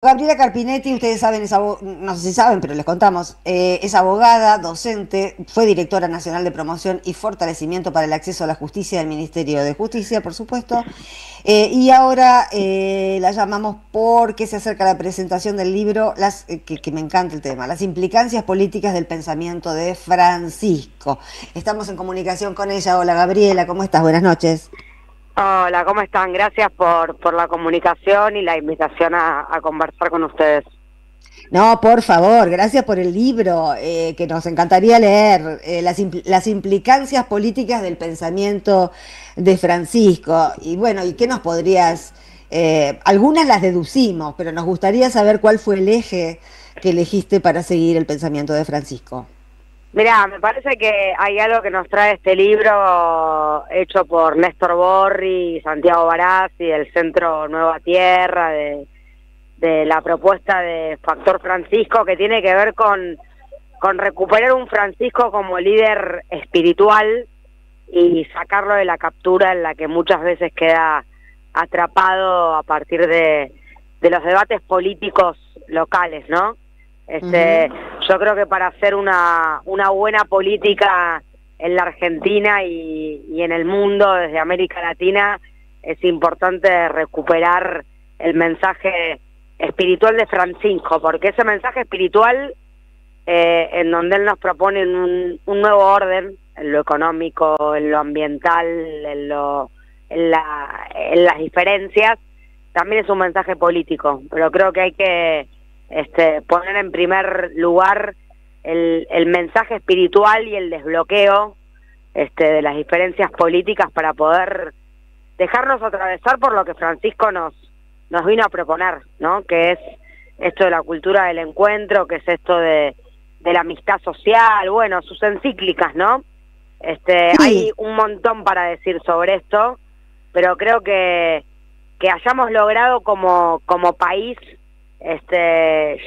Gabriela Carpinetti, ustedes saben, no sé si saben, pero les contamos, es abogada, docente, fue directora nacional de promoción y fortalecimiento para el acceso a la justicia del Ministerio de Justicia, por supuesto, y ahora la llamamos porque se acerca la presentación del libro, que me encanta el tema, las implicancias políticas del pensamiento de Francisco. Estamos en comunicación con ella. Hola Gabriela, ¿cómo estás? Buenas noches. Hola, ¿cómo están? Gracias por la comunicación y la invitación a conversar con ustedes. No, por favor, gracias por el libro, que nos encantaría leer, las implicancias políticas del pensamiento de Francisco. Y bueno, ¿y qué nos podrías? Algunas las deducimos, pero nos gustaría saber cuál fue el eje que elegiste para seguir el pensamiento de Francisco. Mirá, me parece que hay algo que nos trae este libro hecho por Néstor Borri y Santiago Barassi del Centro Nueva Tierra, de la propuesta de Factor Francisco, que tiene que ver con recuperar un Francisco como líder espiritual y sacarlo de la captura en la que muchas veces queda atrapado a partir de los debates políticos locales, ¿no? Ujú. Yo creo que para hacer una buena política en la Argentina y en el mundo, desde América Latina, es importante recuperar el mensaje espiritual de Francisco, porque ese mensaje espiritual, en donde él nos propone un nuevo orden, en lo económico, en lo ambiental, en las diferencias, también es un mensaje político, pero creo que hay que poner en primer lugar el mensaje espiritual y el desbloqueo de las diferencias políticas para poder dejarnos atravesar por lo que Francisco nos vino a proponer, ¿no? Que es esto de la cultura del encuentro, que es esto de la amistad social, bueno, sus encíclicas, ¿no? Hay Sí. un montón para decir sobre esto, pero creo que hayamos logrado como país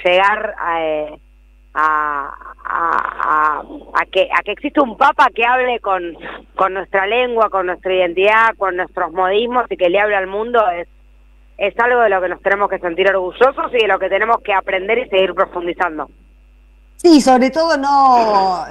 llegar a que existe un papa que hable con nuestra lengua, con nuestra identidad, con nuestros modismos y que le hable al mundo es algo de lo que nos tenemos que sentir orgullosos y de lo que tenemos que aprender y seguir profundizando. Sí, sobre todo no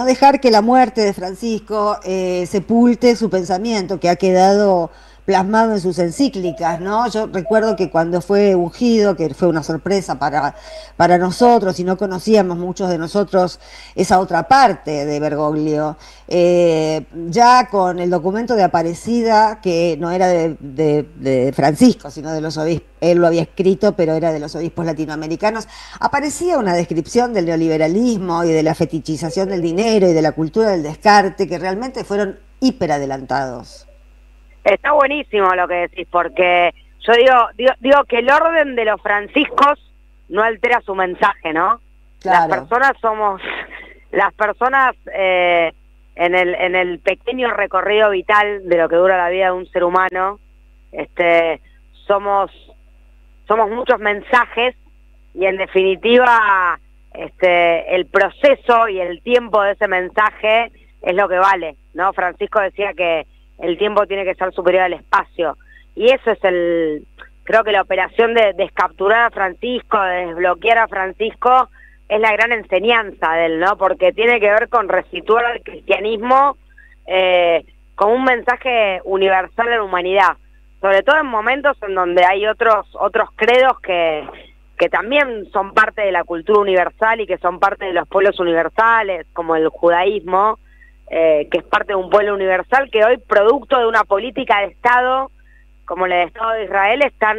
dejar que la muerte de Francisco sepulte su pensamiento, que ha quedado plasmado en sus encíclicas, ¿no? Yo recuerdo que cuando fue ungido, que fue una sorpresa para nosotros, y no conocíamos muchos de nosotros esa otra parte de Bergoglio, ya con el documento de Aparecida, que no era de Francisco, sino de los obispos, él lo había escrito, pero era de los obispos latinoamericanos, aparecía una descripción del neoliberalismo y de la fetichización del dinero y de la cultura del descarte, que realmente fueron hiperadelantados. Está buenísimo lo que decís, porque yo digo que el orden de los franciscos no altera su mensaje, ¿no? Claro. Las personas en el pequeño recorrido vital de lo que dura la vida de un ser humano, somos somos muchos mensajes y en definitiva el proceso y el tiempo de ese mensaje es lo que vale, ¿no? Francisco decía que el tiempo tiene que ser superior al espacio y eso es creo que la operación de descapturar a Francisco, de desbloquear a Francisco es la gran enseñanza de él, ¿no? Porque tiene que ver con resituar al cristianismo como un mensaje universal de la humanidad, sobre todo en momentos en donde hay otros credos que también son parte de la cultura universal y que son parte de los pueblos universales, como el judaísmo, que es parte de un pueblo universal que hoy, producto de una política de Estado, como la del Estado de Israel, están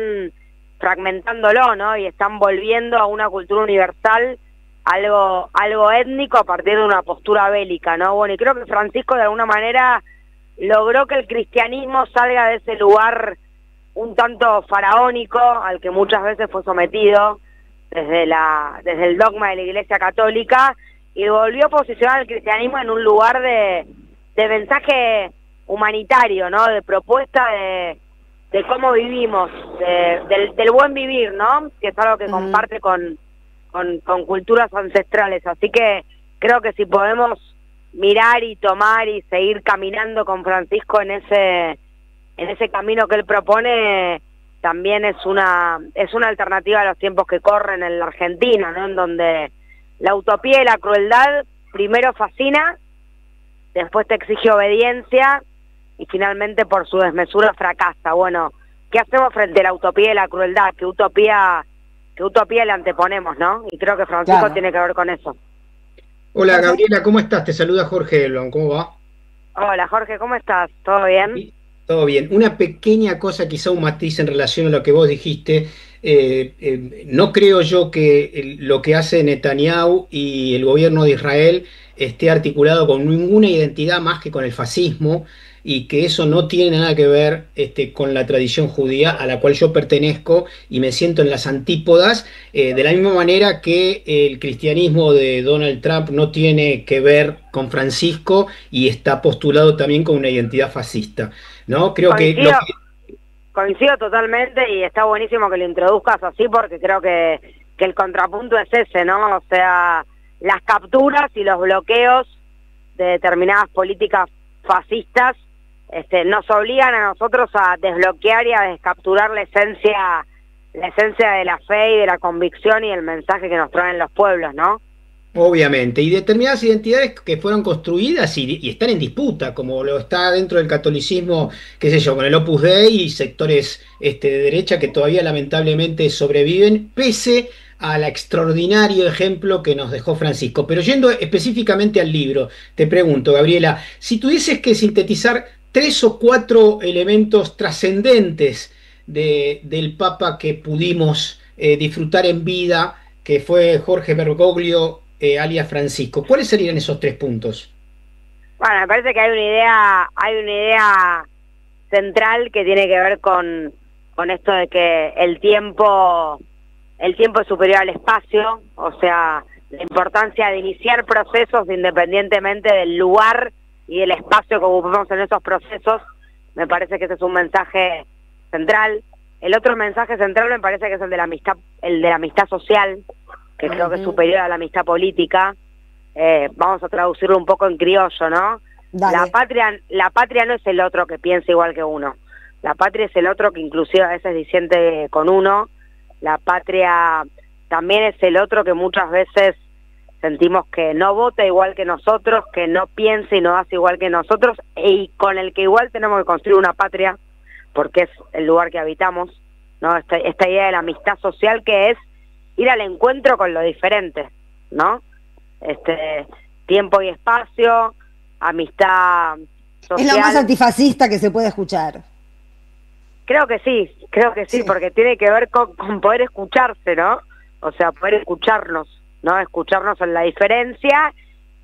fragmentándolo, ¿no? Y están volviendo a una cultura universal, algo étnico a partir de una postura bélica, ¿no? Bueno, y creo que Francisco de alguna manera logró que el cristianismo salga de ese lugar un tanto faraónico al que muchas veces fue sometido desde el dogma de la Iglesia Católica y volvió a posicionar al cristianismo en un lugar de mensaje humanitario, ¿no? De propuesta de cómo vivimos, del buen vivir, ¿no? Que es algo que Mm. comparte con culturas ancestrales. Así que creo que si podemos mirar y tomar y seguir caminando con Francisco en ese camino que él propone, también es una alternativa a los tiempos que corren en la Argentina, ¿no? En donde la utopía y la crueldad primero fascina, después te exige obediencia y finalmente por su desmesura fracasa. Bueno, ¿qué hacemos frente a la utopía y la crueldad? ¿Qué utopía le anteponemos, no? Y creo que Francisco tiene que ver con eso. Hola Gabriela, ¿cómo estás? Te saluda Jorge Elon, ¿cómo va? Hola Jorge, ¿cómo estás? ¿Todo bien? Sí, todo bien. Una pequeña cosa, quizá un matiz en relación a lo que vos dijiste. No creo yo que lo que hace Netanyahu y el gobierno de Israel esté articulado con ninguna identidad más que con el fascismo, y que eso no tiene nada que ver con la tradición judía a la cual yo pertenezco y me siento en las antípodas, de la misma manera que el cristianismo de Donald Trump no tiene que ver con Francisco y está postulado también con una identidad fascista, ¿no? Creo Coincido totalmente, y está buenísimo que lo introduzcas así, porque creo que el contrapunto es ese, ¿no? O sea, las capturas y los bloqueos de determinadas políticas fascistas nos obligan a nosotros a desbloquear y a descapturar la esencia de la fe y de la convicción y el mensaje que nos traen los pueblos, ¿no? Obviamente, y determinadas identidades que fueron construidas y están en disputa, como lo está dentro del catolicismo, qué sé yo, con el Opus Dei y sectores de derecha que todavía lamentablemente sobreviven, pese al extraordinario ejemplo que nos dejó Francisco. Pero yendo específicamente al libro, te pregunto, Gabriela, si tuvieses que sintetizar 3 o 4 elementos trascendentes del Papa que pudimos disfrutar en vida, que fue Jorge Bergoglio, alias Francisco, ¿cuáles serían esos 3 puntos? Bueno, me parece que hay una idea central que tiene que ver con esto de que el tiempo es superior al espacio, o sea, la importancia de iniciar procesos independientemente del lugar y del espacio que ocupemos en esos procesos. Me parece que ese es un mensaje central. El otro mensaje central me parece que es el de la amistad social, que creo que es superior a la amistad política. Vamos a traducirlo un poco en criollo, ¿no? Dale. La patria no es el otro que piensa igual que uno. La patria es el otro que inclusive a veces disiente con uno. La patria también es el otro que muchas veces sentimos que no vota igual que nosotros, que no piensa y no hace igual que nosotros, y con el que igual tenemos que construir una patria, porque es el lugar que habitamos, ¿no? Esta idea de la amistad social, que es ir al encuentro con lo diferente, ¿no? Tiempo y espacio, amistad social. Es lo más antifascista que se puede escuchar. Creo que sí, porque tiene que ver con poder escucharse, ¿no? O sea, poder escucharnos, ¿no? Escucharnos en la diferencia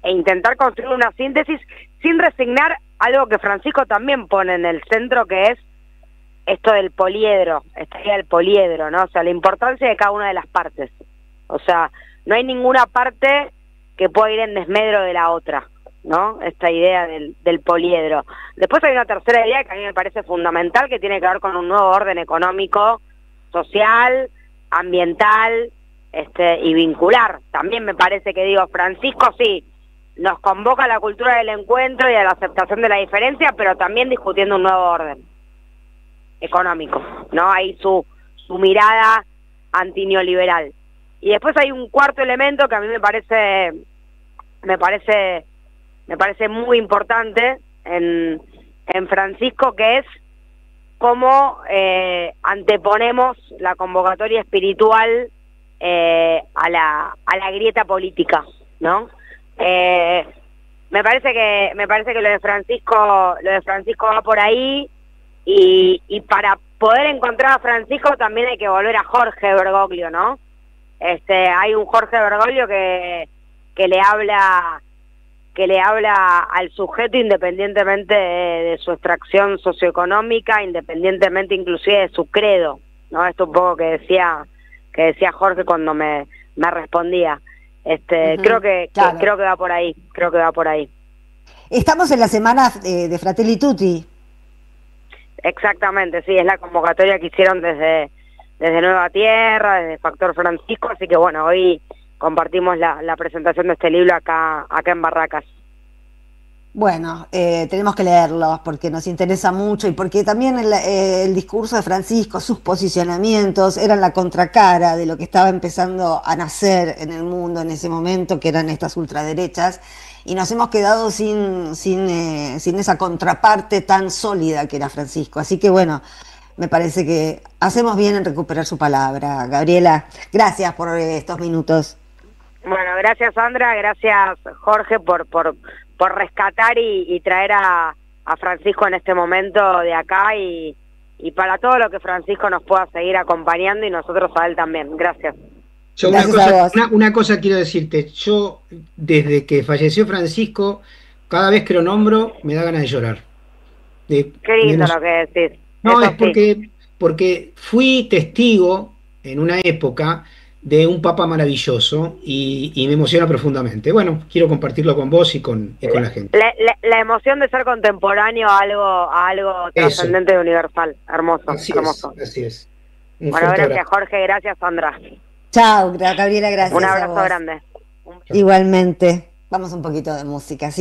e intentar construir una síntesis sin resignar algo que Francisco también pone en el centro, que es esto del poliedro, esta idea del poliedro, ¿no? O sea, la importancia de cada una de las partes. O sea, no hay ninguna parte que pueda ir en desmedro de la otra, ¿no? Esta idea del poliedro. Después hay una tercera idea que a mí me parece fundamental, que tiene que ver con un nuevo orden económico, social, ambiental, y vincular. También me parece que, Francisco sí, nos convoca a la cultura del encuentro y a la aceptación de la diferencia, pero también discutiendo un nuevo orden económico, ¿no? Ahí su mirada antineoliberal. Y después hay un cuarto elemento que a mí me parece muy importante en Francisco, que es cómo anteponemos la convocatoria espiritual a la grieta política, ¿no? Me parece que lo de Francisco va por ahí, y para poder encontrar a Francisco también hay que volver a Jorge Bergoglio, ¿no? Hay un Jorge Bergoglio que le habla al sujeto independientemente de su extracción socioeconómica, independientemente inclusive de su credo, ¿no? Esto un poco que decía Jorge cuando me respondía. Creo que va por ahí. Estamos en la semana de Fratelli Tutti. Exactamente, sí, es la convocatoria que hicieron desde Nueva Tierra, desde Factor Francisco, así que bueno, hoy compartimos la presentación de este libro acá en Barracas. Bueno, tenemos que leerlos porque nos interesa mucho y porque también el discurso de Francisco, sus posicionamientos eran la contracara de lo que estaba empezando a nacer en el mundo en ese momento, que eran estas ultraderechas, y nos hemos quedado sin esa contraparte tan sólida que era Francisco. Así que bueno, me parece que hacemos bien en recuperar su palabra. Gabriela, gracias por estos minutos. Bueno, gracias Sandra, gracias Jorge por rescatar y traer a Francisco en este momento de acá y para todo lo que Francisco nos pueda seguir acompañando y nosotros a él también. Gracias. Yo Gracias a vos. una cosa quiero decirte, yo desde que falleció Francisco, cada vez que lo nombro me da ganas de llorar. Qué Me lindo emo- lo que decís, no, es eso sí. porque fui testigo en una época de un papa maravilloso y me emociona profundamente. Bueno, quiero compartirlo con vos y con la gente. La emoción de ser contemporáneo a algo Eso, trascendente y universal, hermoso, así es, hermoso. así es. Un Bueno, fuerte gracias abrazo. Jorge, gracias Sandra. Chao, Gabriela, Un gracias a abrazo vos. grande. Chao. Igualmente. Vamos un poquito de música, sí.